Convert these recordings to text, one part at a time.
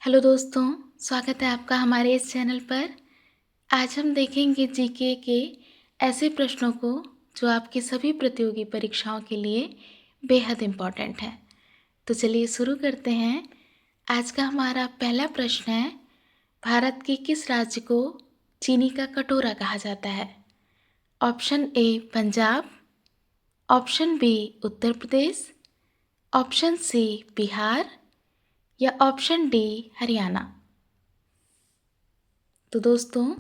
Hello दोस्तों, स्वागत है आपका हमारे इस चैनल पर। आज हम देखेंगे जीके के ऐसे प्रश्नों को जो आपकी सभी प्रतियोगी परीक्षाओं के लिए बेहद इम्पॉर्टेंट है। तो चलिए शुरू करते हैं। आज का हमारा पहला प्रश्न है, भारत के किस राज्य को चीनी का कटोरा कहा जाता है? Option A Punjab, option B Uttar Pradesh, option C Bihar या ऑप्शन डी हरियाणा। तो दोस्तों,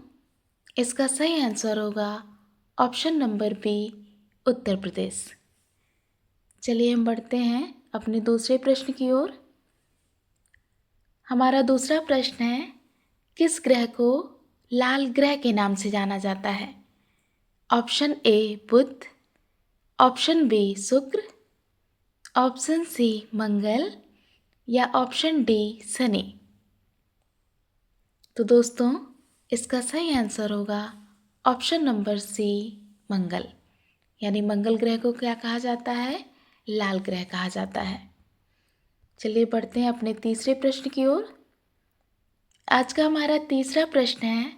इसका सही आंसर होगा ऑप्शन नंबर बी उत्तर प्रदेश। चलिए हम बढ़ते हैं अपने दूसरे प्रश्न की ओर। हमारा दूसरा प्रश्न है, किस ग्रह को लाल ग्रह के नाम से जाना जाता है? Option A Budh, option B Shukra, option C Mangal या ऑप्शन डी शनि। तो दोस्तों, इसका सही आंसर होगा ऑप्शन नंबर सी मंगल। यानी मंगल ग्रह को क्या कहा जाता है? लाल ग्रह कहा जाता है। चलिए बढ़ते हैं अपने तीसरे प्रश्न की ओर। आज का हमारा तीसरा प्रश्न है,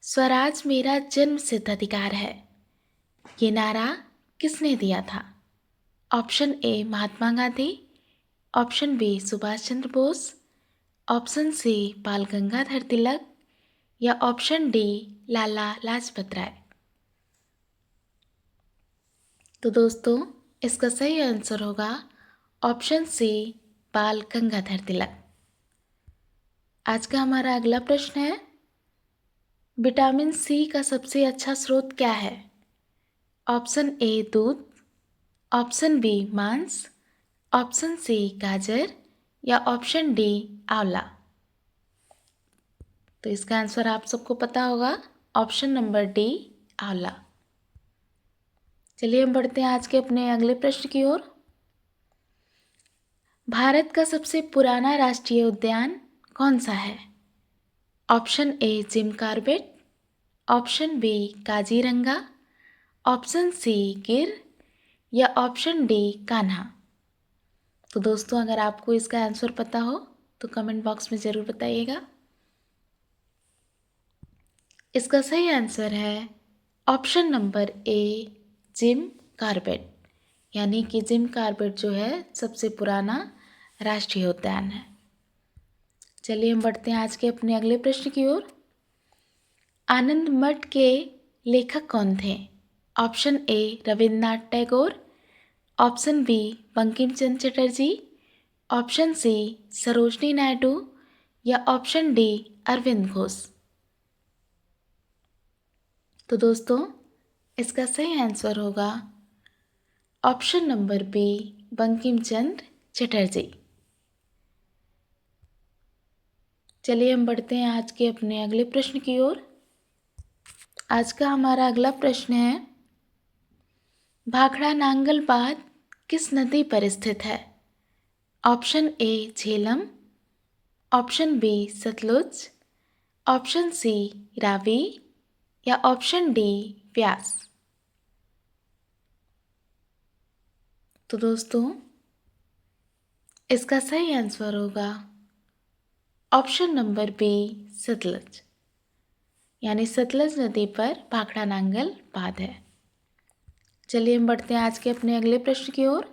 स्वराज मेरा जन्म सिद्ध अधिकार है, ये नारा किसने दिया था? Option A Mahatma Gandhi, option B Subhash Chandra Bose, option C Bal Gangadhar Tilak या ऑप्शन डी लाला लाजपत राय। तो दोस्तों, इसका सही आंसर होगा ऑप्शन सी बाल गंगाधर तिलक। आज का हमारा अगला प्रश्न है, विटामिन सी का सबसे अच्छा स्रोत क्या है? ऑप्शन ए दूध, ऑप्शन बी मांस, ऑप्शन सी गाजर या ऑप्शन डी आंवला। तो इसका आंसर आप सबको पता होगा, ऑप्शन नंबर डी आंवला। चलिए हम बढ़ते हैं आज के अपने अगले प्रश्न की ओर। भारत का सबसे पुराना राष्ट्रीय उद्यान कौन सा है? Option A Jim Corbett, option B Kaziranga, option C Gir या ऑप्शन डी कान्हा। तो दोस्तों, अगर आपको इसका आंसर पता हो तो कमेंट बॉक्स में ज़रूर बताइएगा। इसका सही आंसर है ऑप्शन नंबर ए जिम कॉर्बेट। यानी कि जिम कॉर्बेट जो है सबसे पुराना राष्ट्रीय उद्यान है। चलिए हम बढ़ते हैं आज के अपने अगले प्रश्न की ओर। आनंद मठ के लेखक कौन थे? Option A Rabindranath Tagore, option B Bankim Chandra Chatterjee, option C Sarojini Naidu या ऑप्शन डी अरविंद घोष। तो दोस्तों, इसका सही आंसर होगा option number B Bankim Chandra Chatterjee. चलिए हम बढ़ते हैं आज के अपने अगले प्रश्न की ओर। आज का हमारा अगला प्रश्न है, भाखड़ा नांगल बांध किस नदी पर स्थित है? Option A Jhelum, option B Sutlej, option C Ravi या ऑप्शन डी व्यास। तो दोस्तों, इसका सही आंसर होगा ऑप्शन नंबर बी सतलज। यानी सतलज नदी पर भाखड़ा नांगल बांध है। चलिए हम बढ़ते हैं आज के अपने अगले प्रश्न की ओर।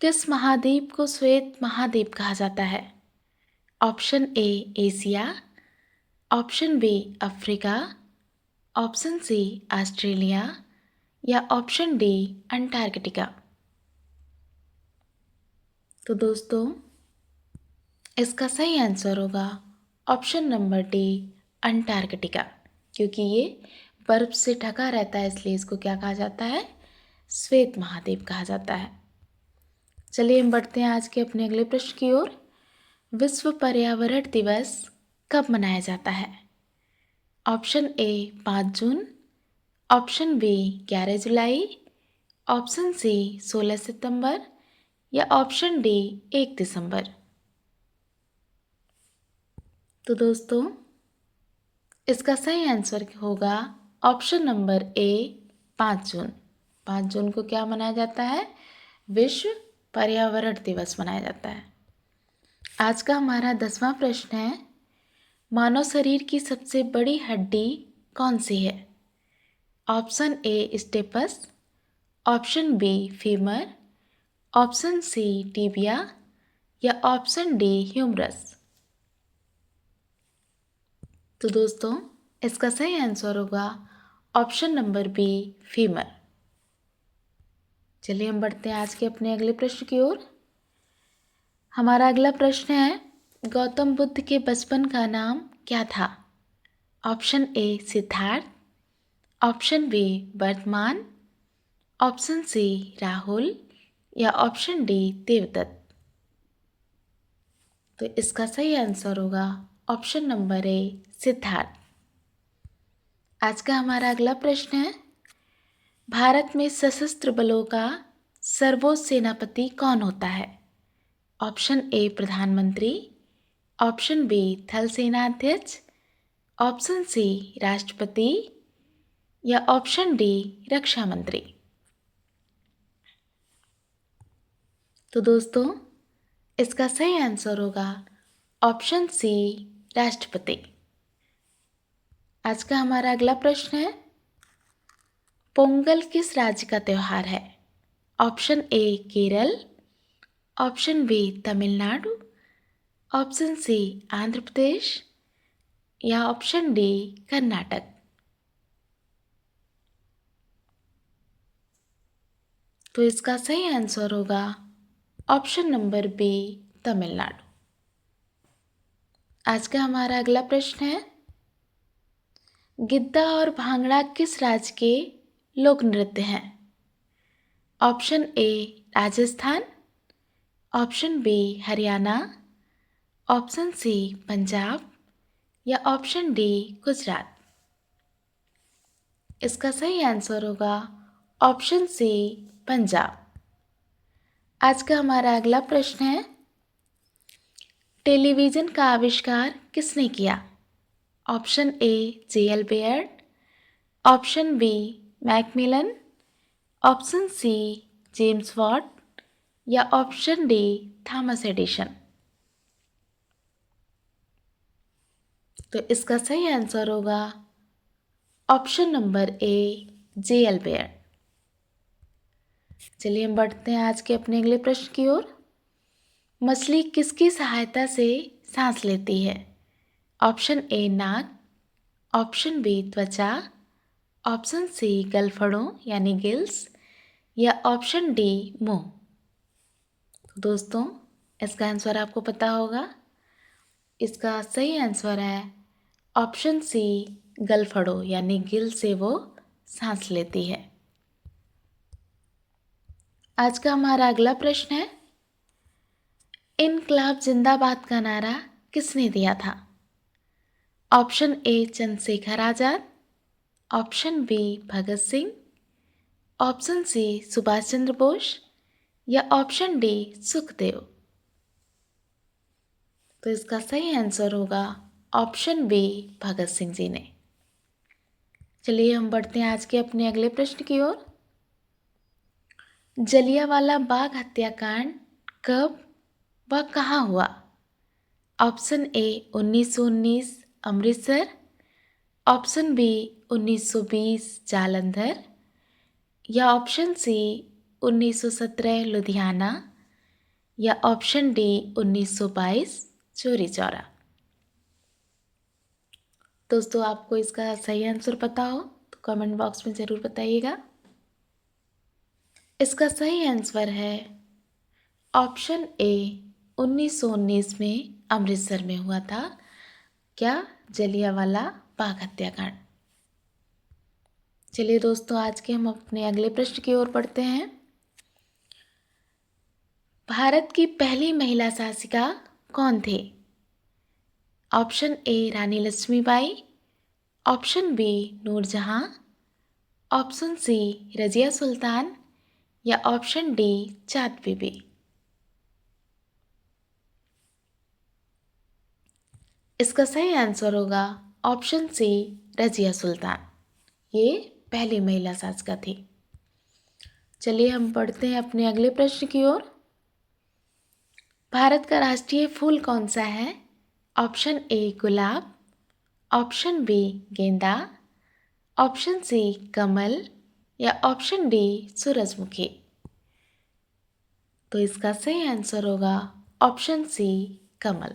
किस महाद्वीप को श्वेत महाद्वीप कहा जाता है? Option A Asia, option B Africa, option C Australia या ऑप्शन डी अंटार्कटिका। तो दोस्तों, इसका सही आंसर होगा ऑप्शन नंबर डी अंटार्कटिका। क्योंकि ये बर्फ से ढका रहता है, इसलिए इसको क्या कहा जाता है? श्वेत महाद्वीप कहा जाता है। चलिए हम बढ़ते हैं आज के अपने अगले प्रश्न की ओर। विश्व पर्यावरण दिवस कब मनाया जाता है? ऑप्शन ए 5 जून, ऑप्शन बी 11 जुलाई, ऑप्शन सी 16 सितंबर या ऑप्शन डी 1 दिसंबर। तो दोस्तों, इसका सही आंसर होगा ऑप्शन नंबर ए 5 जून। 5 जून को क्या मनाया जाता है? विश्व पर्यावरण दिवस मनाया जाता है। आज का हमारा 10वां प्रश्न है, मानव शरीर की सबसे बड़ी हड्डी कौन सी है? Option A stapes, option B femur, option C tibia या ऑप्शन डी ह्यूमरस। तो दोस्तों इसका सही आंसर होगा ऑप्शन नंबर बी फीमर। चलिए हम बढ़ते हैं आज के अपने अगले प्रश्न की ओर। हमारा अगला प्रश्न है, गौतम बुद्ध के बचपन का नाम क्या था? Option A Siddharth, option B वर्तमान, ऑप्शन सी राहुल या ऑप्शन डी देवदत्त। तो इसका सही आंसर होगा ऑप्शन नंबर ए सिद्धार्थ। आज का हमारा अगला प्रश्न है, भारत में सशस्त्र बलों का सर्वोच्च सेनापति कौन होता है? ऑप्शन ए प्रधानमंत्री, ऑप्शन बी थल सेनाध्यक्ष, ऑप्शन सी राष्ट्रपति या ऑप्शन डी रक्षा मंत्री। तो दोस्तों इसका सही आंसर होगा ऑप्शन सी राष्ट्रपति। आज का हमारा अगला प्रश्न है, पोंगल किस राज्य का त्यौहार है? Option A Kerala, option B Tamil Nadu, option C Andhra Pradesh या ऑप्शन डी कर्नाटक। तो इसका सही आंसर होगा ऑप्शन नंबर बी तमिलनाडु। आज का हमारा अगला प्रश्न है, गिद्दा और भांगड़ा किस राज्य के लोक नृत्य हैं? Option A Rajasthan, option B Haryana, option C Punjab या ऑप्शन डी गुजरात। इसका सही आंसर होगा ऑप्शन सी पंजाब। आज का हमारा अगला प्रश्न है, टेलीविज़न का आविष्कार किसने किया? Option A J L. Baird, option B Macmillan, option C James Watt या ऑप्शन डी थॉमस एडिशन। तो इसका सही आंसर होगा option number A J L. Baird. चलिए हम बढ़ते हैं आज के अपने अगले प्रश्न की ओर। मछली किसकी सहायता से सांस लेती है? ऑप्शन ए नाक, ऑप्शन बी त्वचा, ऑप्शन सी गलफड़ों यानी गिल्स या ऑप्शन डी मुंह। तो दोस्तों इसका आंसर आपको पता होगा, इसका सही आंसर है ऑप्शन सी गलफड़ों यानी गिल से वो सांस लेती है। आज का हमारा अगला प्रश्न है, इनकलाब जिंदाबाद का नारा किसने दिया था? Option A Chandrashekhar Azad, option B Bhagat Singh, option C Subhash Chandra Bose या ऑप्शन डी सुखदेव। तो इसका सही आंसर होगा ऑप्शन बी भगत सिंह जी ने। चलिए हम बढ़ते हैं आज के अपने अगले प्रश्न की ओर। जलियांवाला बाग हत्याकांड कब व कहाँ हुआ? Option A 1919 Amritsar, option B 1920 Jalandhar या ऑप्शन सी 1917 लुधियाना या ऑप्शन डी 1922 चौरी चौरा। दोस्तों आपको इसका सही आंसर पता हो तो कमेंट बॉक्स में ज़रूर बताइएगा। इसका सही आंसर है ऑप्शन ए 1919 में अमृतसर में हुआ था। क्या? जलियांवाला बाग हत्याकांड। चलिए दोस्तों आज के हम अपने अगले प्रश्न की ओर बढ़ते हैं। भारत की पहली महिला शासिका कौन थे? Option A Rani Lakshmibai, option B Noorjahan, option C Razia Sultan या ऑप्शन डी चाँद बीबी। इसका सही आंसर होगा ऑप्शन सी रजिया सुल्तान। ये पहली महिला शासिका थी। चलिए हम पढ़ते हैं अपने अगले प्रश्न की ओर। भारत का राष्ट्रीय फूल कौन सा है? ऑप्शन ए गुलाब, ऑप्शन बी गेंदा, ऑप्शन सी कमल या ऑप्शन डी सूरजमुखी। तो इसका सही आंसर होगा ऑप्शन सी कमल।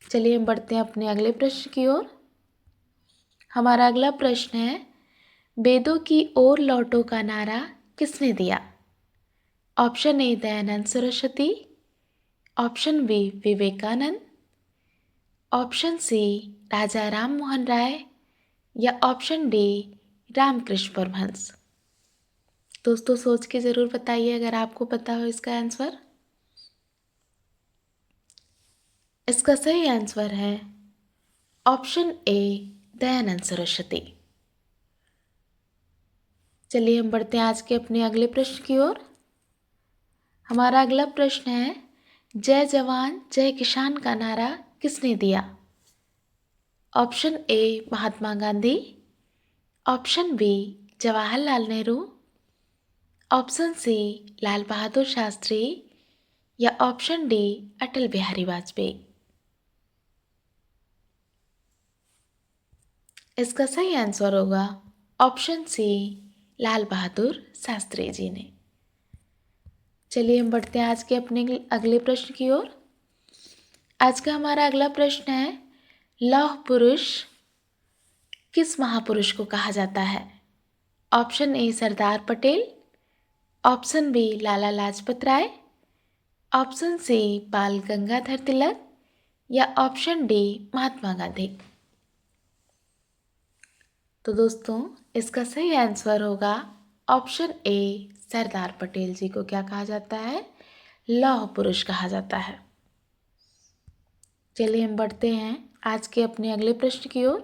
चलिए हम बढ़ते हैं अपने अगले प्रश्न की ओर। हमारा अगला प्रश्न है, वेदों की ओर लौटो का नारा किसने दिया? Option A Dayanand Saraswati, option B Vivekananda, option C Raja Ram Mohan Roy या ऑप्शन डी रामकृष्ण परमहंस। दोस्तों सोच के ज़रूर बताइए अगर आपको पता हो इसका आंसर। इसका सही आंसर है ऑप्शन ए दयानंद सरस्वती। चलिए हम बढ़ते हैं आज के अपने अगले प्रश्न की ओर। हमारा अगला प्रश्न है, जय जवान जय किसान का नारा किसने दिया? Option A Mahatma Gandhi, option B Jawaharlal Nehru, option C Lal Bahadur Shastri या ऑप्शन डी अटल बिहारी वाजपेयी। इसका सही आंसर होगा ऑप्शन सी लाल बहादुर शास्त्री जी ने। चलिए हम बढ़ते हैं आज के अपने अगले प्रश्न की ओर। आज का हमारा अगला प्रश्न है, लौह पुरुष किस महापुरुष को कहा जाता है? Option A Sardar Patel, option B Lala Lajpat Rai, option C Bal Gangadhar Tilak या ऑप्शन डी महात्मा गांधी। तो दोस्तों इसका सही आंसर होगा ऑप्शन ए सरदार पटेल जी को क्या कहा जाता है? लौह पुरुष कहा जाता है। चलिए हम बढ़ते हैं आज के अपने अगले प्रश्न की ओर।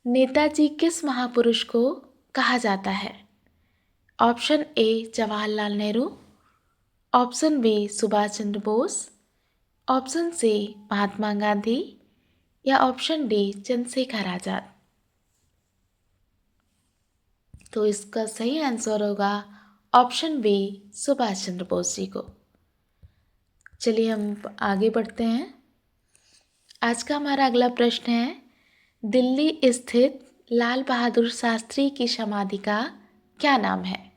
नेताजी किस महापुरुष को कहा जाता है? Option A Jawaharlal Nehru, option B Subhash Chandra Bose, option C Mahatma Gandhi या ऑप्शन डी चंद्रशेखर आजाद। तो इसका सही आंसर होगा ऑप्शन बी सुभाष चंद्र बोस जी को। चलिए हम आगे बढ़ते हैं। आज का हमारा अगला प्रश्न है, दिल्ली स्थित लाल बहादुर शास्त्री की समाधि का क्या नाम है?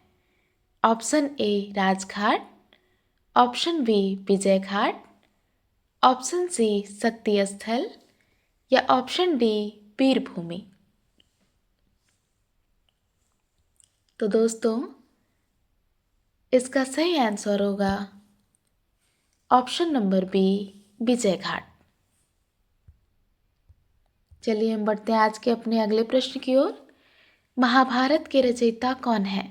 Option A Rajghat, option B Vijay Ghat, option C Shakti Sthal या ऑप्शन डी वीरभूमि। तो दोस्तों इसका सही आंसर होगा ऑप्शन नंबर बी विजय घाट। चलिए हम बढ़ते हैं आज के अपने अगले प्रश्न की ओर। महाभारत के रचयिता कौन है?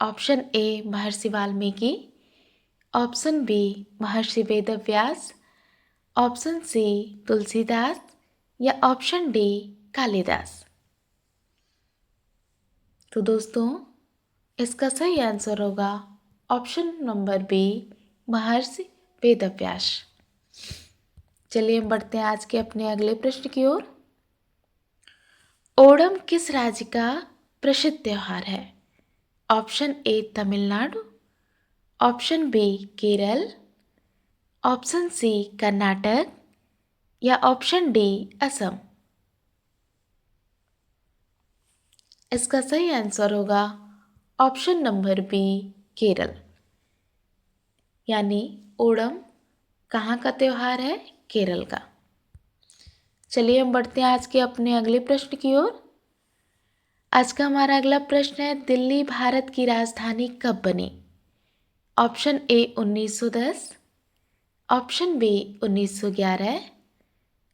ऑप्शन ए महर्षि वाल्मीकि, ऑप्शन बी महर्षि वेदव्यास, ऑप्शन सी तुलसीदास या ऑप्शन डी कालिदास। तो दोस्तों इसका सही आंसर होगा ऑप्शन नंबर बी महर्षि वेदव्यास। चलिए हम बढ़ते हैं आज के अपने अगले प्रश्न की ओर। ओणम किस राज्य का प्रसिद्ध त्योहार है? Option A Tamil Nadu, option B Kerala, option C Karnataka या ऑप्शन डी असम। इसका सही आंसर होगा ऑप्शन नंबर बी केरल। यानी ओणम कहाँ का त्यौहार है? केरल का। चलिए हम बढ़ते हैं आज के अपने अगले प्रश्न की ओर। आज का हमारा अगला प्रश्न है, दिल्ली भारत की राजधानी कब बनी? Option A 1910, option B 1911,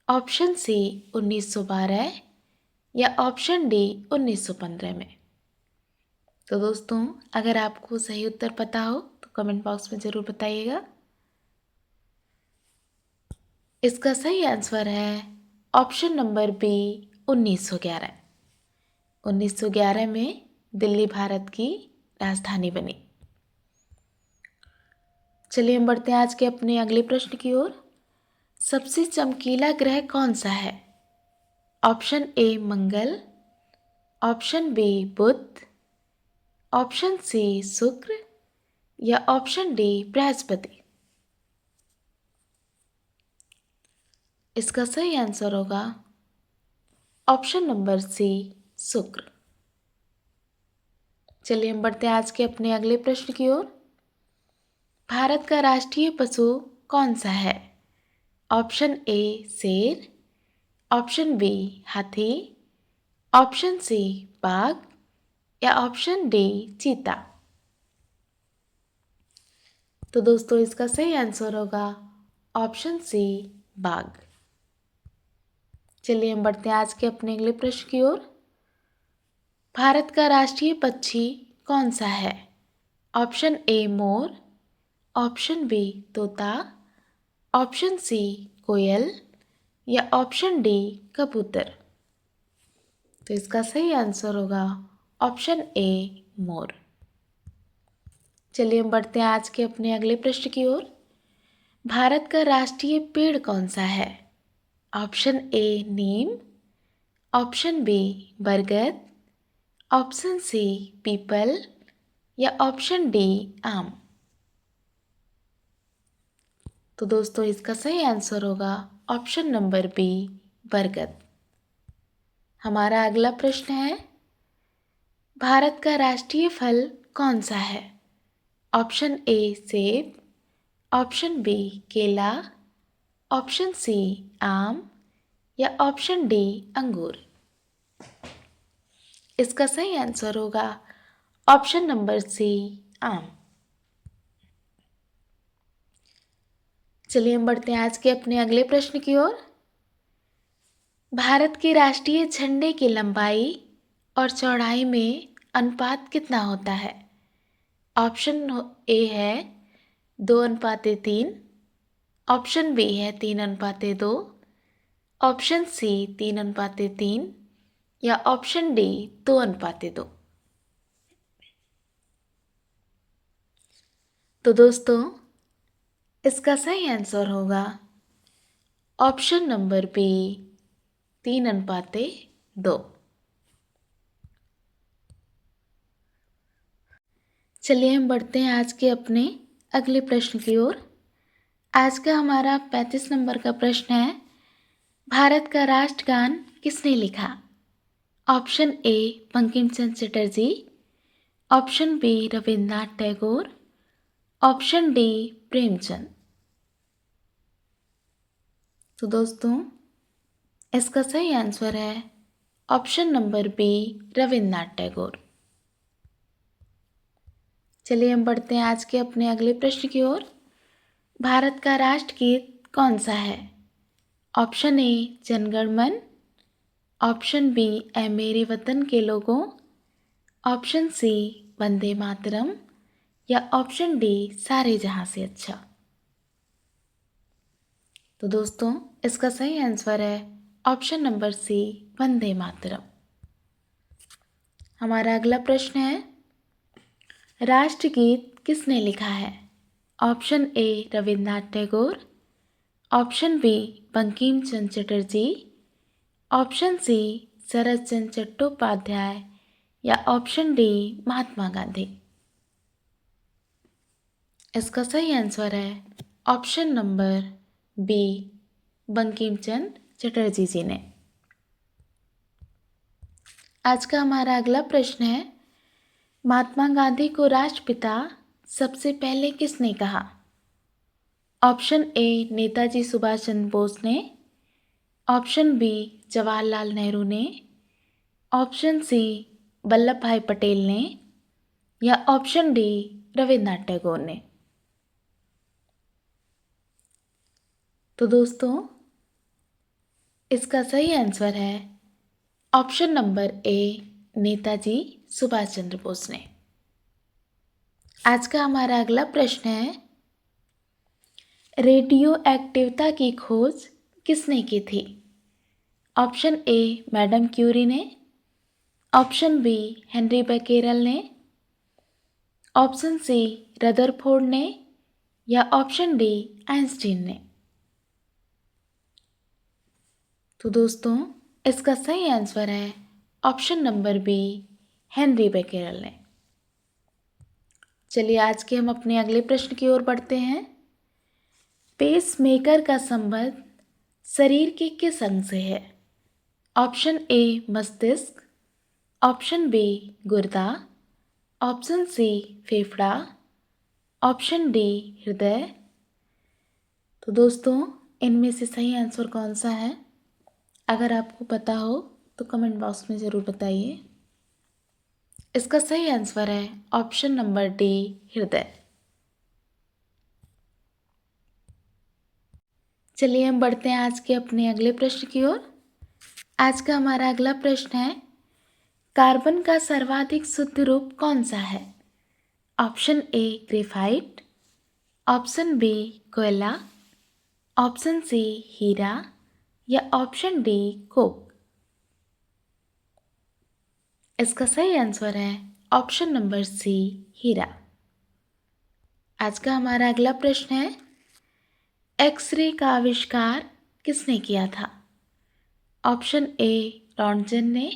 option C 1912 या ऑप्शन डी 1915 में। तो दोस्तों अगर आपको सही उत्तर पता हो तो कमेंट बॉक्स में ज़रूर बताइएगा। इसका सही आंसर है ऑप्शन नंबर बी 1911। 1911 में दिल्ली भारत की राजधानी बनी। चलिए हम बढ़ते हैं आज के अपने अगले प्रश्न की ओर। सबसे चमकीला ग्रह कौन सा है? Option A Mangal, option B Budh, option C Shukra या ऑप्शन डी बृहस्पति। इसका सही आंसर होगा ऑप्शन नंबर सी, शुक्र। चलिए हम बढ़ते हैं आज के अपने अगले प्रश्न की ओर। भारत का राष्ट्रीय पशु कौन सा है? ऑप्शन ए शेर, ऑप्शन बी हाथी, ऑप्शन सी बाघ या ऑप्शन डी चीता। तो दोस्तों इसका सही आंसर होगा ऑप्शन सी, बाघ। चलिए हम बढ़ते हैं आज के अपने अगले प्रश्न की ओर। भारत का राष्ट्रीय पक्षी कौन सा है? ऑप्शन ए मोर, ऑप्शन बी तोता, ऑप्शन सी कोयल या ऑप्शन डी कबूतर। तो इसका सही आंसर होगा ऑप्शन ए मोर। चलिए हम बढ़ते हैं आज के अपने अगले प्रश्न की ओर। भारत का राष्ट्रीय पेड़ कौन सा है? ऑप्शन ए नीम, ऑप्शन बी बरगद, ऑप्शन सी पीपल या ऑप्शन डी आम। तो दोस्तों इसका सही आंसर होगा ऑप्शन नंबर बी, बरगद। हमारा अगला प्रश्न है, भारत का राष्ट्रीय फल कौन सा है? ऑप्शन ए सेब, ऑप्शन बी केला, ऑप्शन सी आम या ऑप्शन डी अंगूर। इसका सही आंसर होगा ऑप्शन नंबर सी, आम। चलिए हम बढ़ते हैं आज के अपने अगले प्रश्न की ओर। भारत के राष्ट्रीय झंडे की लंबाई और चौड़ाई में अनुपात कितना होता है? ऑप्शन ए है 2:3, ऑप्शन बी है 3:2, ऑप्शन सी 3:3 या ऑप्शन डी 2:2। तो दोस्तों इसका सही आंसर होगा ऑप्शन नंबर बी, 3:2। चलिए हम बढ़ते हैं आज के अपने अगले प्रश्न की ओर। आज का हमारा 35 नंबर का प्रश्न है, भारत का राष्ट्रगान किसने लिखा? Option A Bankim Chandra Chatterjee, option B Rabindranath Tagore, option D Premchand. तो दोस्तों इसका सही आंसर है option number B, Rabindranath Tagore. चलिए हम बढ़ते हैं आज के अपने अगले प्रश्न की ओर। भारत का राष्ट्रगीत कौन सा है? ऑप्शन ए जनगण मन, ऑप्शन बी ऐ मेरे वतन के लोगों, ऑप्शन सी वंदे मातरम या ऑप्शन डी सारे जहां से अच्छा। तो दोस्तों इसका सही आंसर है option number C, Vande Mataram. हमारा अगला प्रश्न है, राष्ट्रगीत किसने लिखा है? Option A Rabindranath Tagore, option B Bankim Chandra Chatterjee, option C Sharat Chandra Chattopadhyay या ऑप्शन डी महात्मा गांधी। इसका सही आंसर है option number B, Bankim Chandra Chatterjee ji ने। आज का हमारा अगला प्रश्न है, महात्मा गांधी को राष्ट्रपिता सबसे पहले किसने कहा? ऑप्शन ए नेताजी सुभाष चंद्र बोस ने, ऑप्शन बी जवाहरलाल नेहरू ने, ऑप्शन सी वल्लभ भाई पटेल ने या ऑप्शन डी रविन्द्रनाथ टैगोर ने। तो दोस्तों इसका सही आंसर है option number A, Netaji Subhash Chandra Bose ने। आज का हमारा अगला प्रश्न है, रेडियो एक्टिवता की खोज किसने की थी? ऑप्शन ए मैडम क्यूरी ने, ऑप्शन बी हेनरी बेकेरेल ने, ऑप्शन सी रदरफोर्ड ने या ऑप्शन डी आइंस्टीन ने। तो दोस्तों इसका सही आंसर है ऑप्शन नंबर बी, हेनरी बेकेरेल ने। चलिए आज के हम अपने अगले प्रश्न की ओर बढ़ते हैं। पेसमेकर का संबंध शरीर के किस अंग से है? ऑप्शन ए मस्तिष्क, ऑप्शन बी गुर्दा, ऑप्शन सी फेफड़ा, ऑप्शन डी हृदय। तो दोस्तों, इनमें से सही आंसर कौन सा है? अगर आपको पता हो तो कमेंट बॉक्स में ज़रूर बताइए। इसका सही आंसर है ऑप्शन नंबर डी हृदय। चलिए हम बढ़ते हैं आज के अपने अगले प्रश्न की ओर। आज का हमारा अगला प्रश्न है, कार्बन का सर्वाधिक शुद्ध रूप कौन सा है? Option A graphite, option B कोयला, ऑप्शन सी हीरा या ऑप्शन डी कोक। इसका सही आंसर है ऑप्शन नंबर सी हीरा। आज का हमारा अगला प्रश्न है, एक्सरे का आविष्कार किसने किया था? ऑप्शन ए रॉन्टजन ने,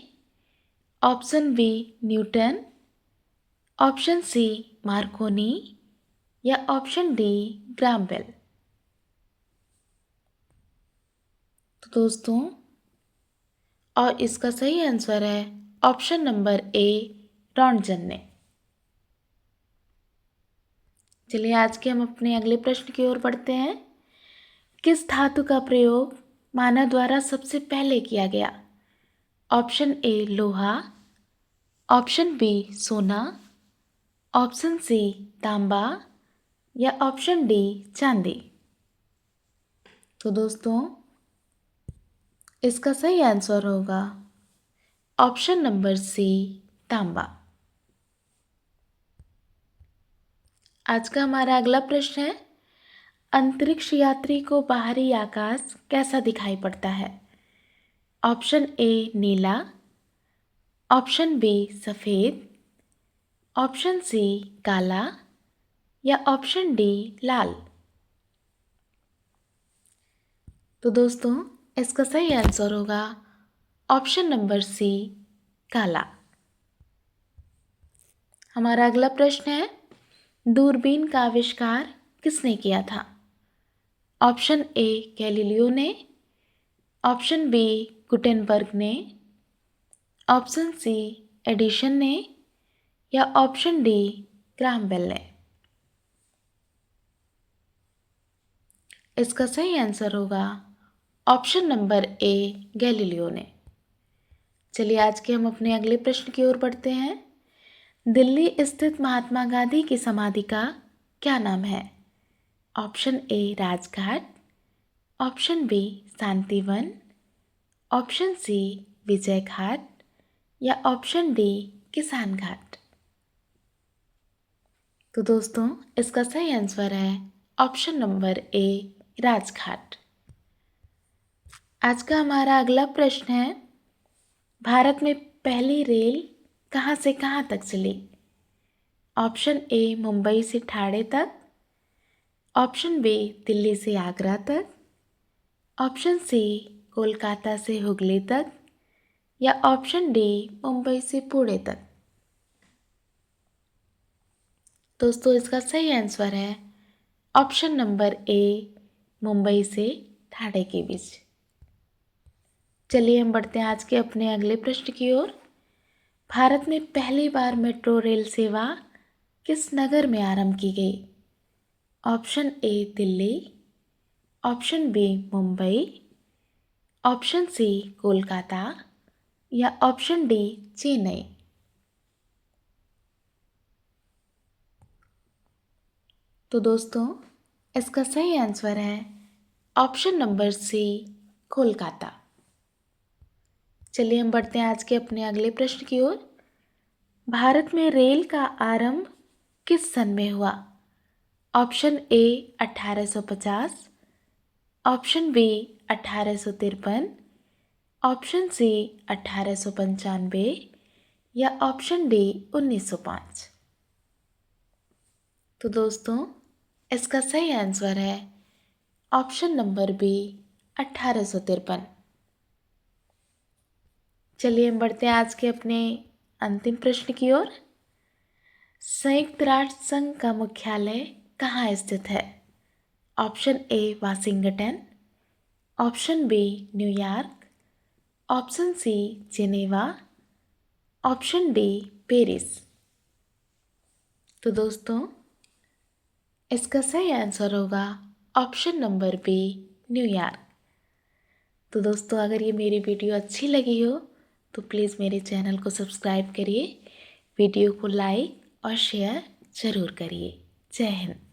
option B Newton, option C Marconi या ऑप्शन डी ग्राहम बेल। तो दोस्तों, और इसका सही आंसर है ऑप्शन नंबर ए रॉन्टजन ने। चलिए आज के हम अपने अगले प्रश्न की ओर बढ़ते हैं। किस धातु का प्रयोग मानव द्वारा सबसे पहले किया गया? ऑप्शन ए लोहा, ऑप्शन बी सोना, ऑप्शन सी तांबा या ऑप्शन डी चांदी। तो दोस्तों, इसका सही आंसर होगा ऑप्शन नंबर सी तांबा। आज का हमारा अगला प्रश्न है, अंतरिक्ष यात्री को बाहरी आकाश कैसा दिखाई पड़ता है? ऑप्शन ए नीला, ऑप्शन बी सफ़ेद, ऑप्शन सी काला या ऑप्शन डी लाल। तो दोस्तों, इसका सही आंसर होगा ऑप्शन नंबर सी काला। हमारा अगला प्रश्न है, दूरबीन का आविष्कार किसने किया था? ऑप्शन ए गैलीलियो ने, ऑप्शन बी गुटेनबर्ग ने, ऑप्शन सी एडिशन ने या ऑप्शन डी ग्राहम बेल ने। इसका सही आंसर होगा ऑप्शन नंबर ए गैलीलियो ने। चलिए आज के हम अपने अगले प्रश्न की ओर बढ़ते हैं। दिल्ली स्थित महात्मा गांधी की समाधि का क्या नाम है? Option A Rajghat, option B Shantivan, option C Vijay Ghat या ऑप्शन डी किसान घाट। तो दोस्तों, इसका सही आंसर है ऑप्शन नंबर ए राजघाट। आज का हमारा अगला प्रश्न है, भारत में पहली रेल कहाँ से कहाँ तक चली? ऑप्शन ए मुंबई से ठाणे तक, ऑप्शन बी दिल्ली से आगरा तक, ऑप्शन सी कोलकाता से हुगली तक या ऑप्शन डी मुंबई से पुणे तक। दोस्तों, इसका सही आंसर है ऑप्शन नंबर ए मुंबई से ठाणे के बीच। चलिए हम बढ़ते हैं आज के अपने अगले प्रश्न की ओर। भारत में पहली बार मेट्रो रेल सेवा किस नगर में आरंभ की गई? Option A Delhi, option B Mumbai, option C Kolkata या ऑप्शन डी चेन्नई। तो दोस्तों, इसका सही आंसर है ऑप्शन नंबर सी कोलकाता। चलिए हम बढ़ते हैं आज के अपने अगले प्रश्न की ओर। भारत में रेल का आरंभ किस सन में हुआ? Option A 1850, option B 1853, option C 1895 या ऑप्शन डी 1905। तो दोस्तों, इसका सही आंसर है ऑप्शन नंबर बी 1853। चलिए हम बढ़ते हैं आज के अपने अंतिम प्रश्न की ओर। संयुक्त राष्ट्र संघ का मुख्यालय कहाँ स्थित है? Option A Washington, option B New York, option C Geneva, option D Paris. तो दोस्तों इसका सही आंसर होगा ऑप्शन नंबर बी न्यूयॉर्क। तो दोस्तों अगर ये मेरी वीडियो अच्छी लगी हो तो प्लीज़ मेरे चैनल को सब्सक्राइब करिए, वीडियो को लाइक और शेयर ज़रूर करिए। जय हिंद।